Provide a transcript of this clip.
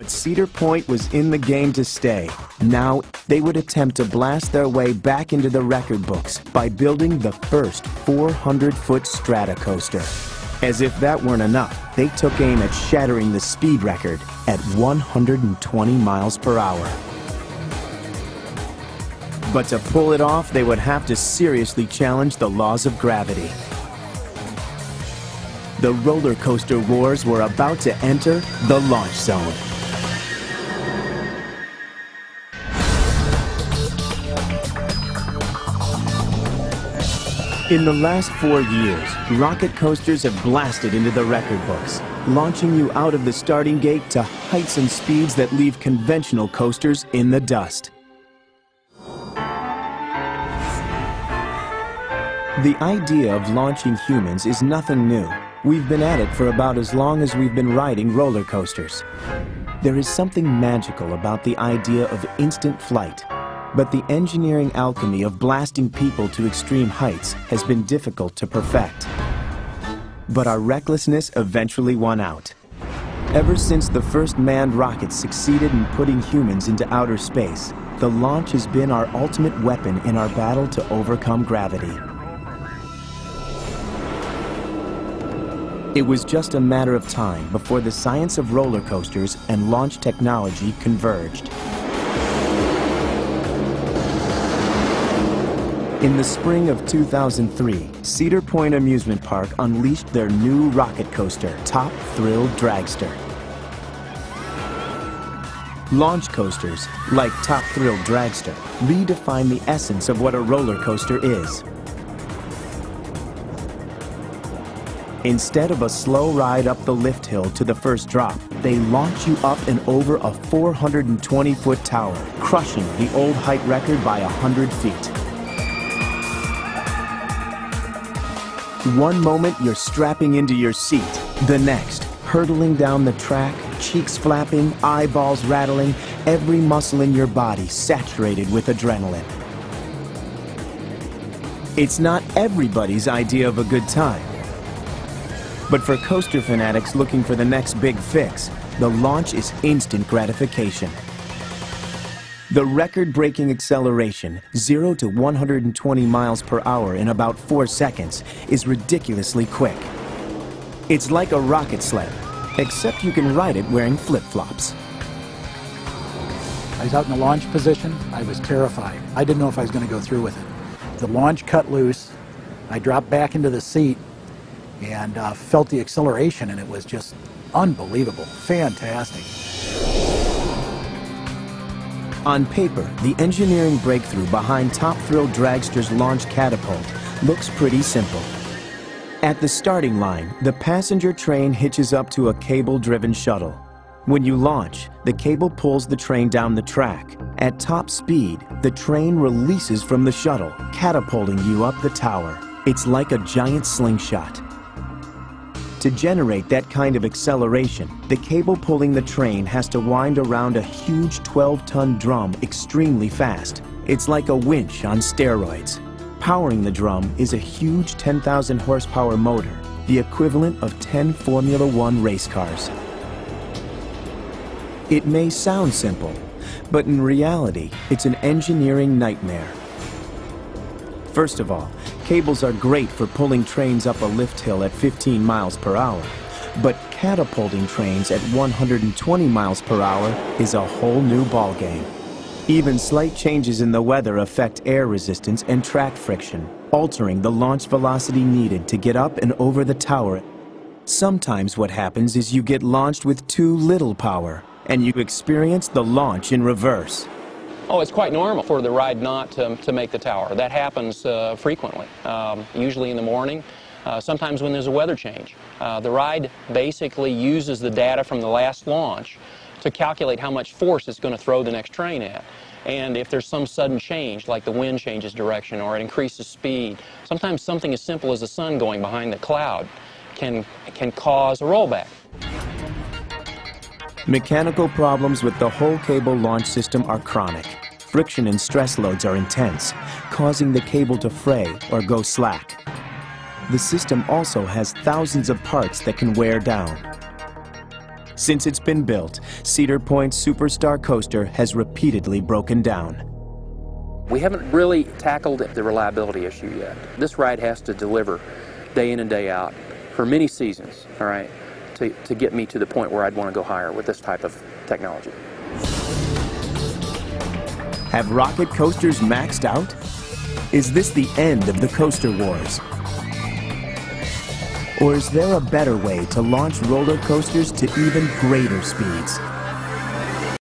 But Cedar Point was in the game to stay. Now, they would attempt to blast their way back into the record books by building the first 400-foot strata coaster. As if that weren't enough, they took aim at shattering the speed record at 120 miles per hour. But to pull it off, they would have to seriously challenge the laws of gravity. The roller coaster wars were about to enter the launch zone. In the last 4 years, rocket coasters have blasted into the record books, launching you out of the starting gate to heights and speeds that leave conventional coasters in the dust. The idea of launching humans is nothing new. We've been at it for about as long as we've been riding roller coasters. There is something magical about the idea of instant flight. But the engineering alchemy of blasting people to extreme heights has been difficult to perfect. But our recklessness eventually won out. Ever since the first manned rockets succeeded in putting humans into outer space, the launch has been our ultimate weapon in our battle to overcome gravity. It was just a matter of time before the science of roller coasters and launch technology converged. In the spring of 2003, Cedar Point Amusement Park unleashed their new rocket coaster, Top Thrill Dragster. Launch coasters, like Top Thrill Dragster, redefine the essence of what a roller coaster is. Instead of a slow ride up the lift hill to the first drop, they launch you up and over a 420-foot tower, crushing the old height record by 100 feet. One moment you're strapping into your seat, the next, hurtling down the track, cheeks flapping, eyeballs rattling, every muscle in your body saturated with adrenaline. It's not everybody's idea of a good time. But for coaster fanatics looking for the next big fix, the launch is instant gratification. The record-breaking acceleration, 0 to 120 miles per hour in about 4 seconds, is ridiculously quick. It's like a rocket sled, except you can ride it wearing flip-flops. I was out in the launch position. I was terrified. I didn't know if I was going to go through with it. The launch cut loose. I dropped back into the seat and felt the acceleration, and it was just unbelievable, fantastic. On paper, the engineering breakthrough behind Top Thrill Dragster's launch catapult looks pretty simple. At the starting line, the passenger train hitches up to a cable-driven shuttle. When you launch, the cable pulls the train down the track. At top speed, the train releases from the shuttle, catapulting you up the tower. It's like a giant slingshot. To generate that kind of acceleration, the cable pulling the train has to wind around a huge 12-ton drum extremely fast. It's like a winch on steroids. Powering the drum is a huge 10,000 horsepower motor, the equivalent of 10 Formula One race cars. It may sound simple, but in reality, it's an engineering nightmare. First of all, cables are great for pulling trains up a lift hill at 15 miles per hour, but catapulting trains at 120 miles per hour is a whole new ballgame. Even slight changes in the weather affect air resistance and track friction, altering the launch velocity needed to get up and over the tower. Sometimes what happens is you get launched with too little power, and you experience the launch in reverse. Oh, it's quite normal for the ride not to make the tower. That happens frequently, usually in the morning, sometimes when there's a weather change. The ride basically uses the data from the last launch to calculate how much force it's going to throw the next train at. And if there's some sudden change, like the wind changes direction or it increases speed, sometimes something as simple as the sun going behind the cloud can cause a rollback. Mechanical problems with the whole cable launch system are chronic. Friction and stress loads are intense, causing the cable to fray or go slack. The system also has thousands of parts that can wear down. Since it's been built, Cedar Point's Superstar coaster has repeatedly broken down. We haven't really tackled the reliability issue yet. This ride has to deliver day in and day out for many seasons, all right, to get me to the point where I'd want to go higher with this type of technology. Have rocket coasters maxed out? Is this the end of the coaster wars? Or is there a better way to launch roller coasters to even greater speeds?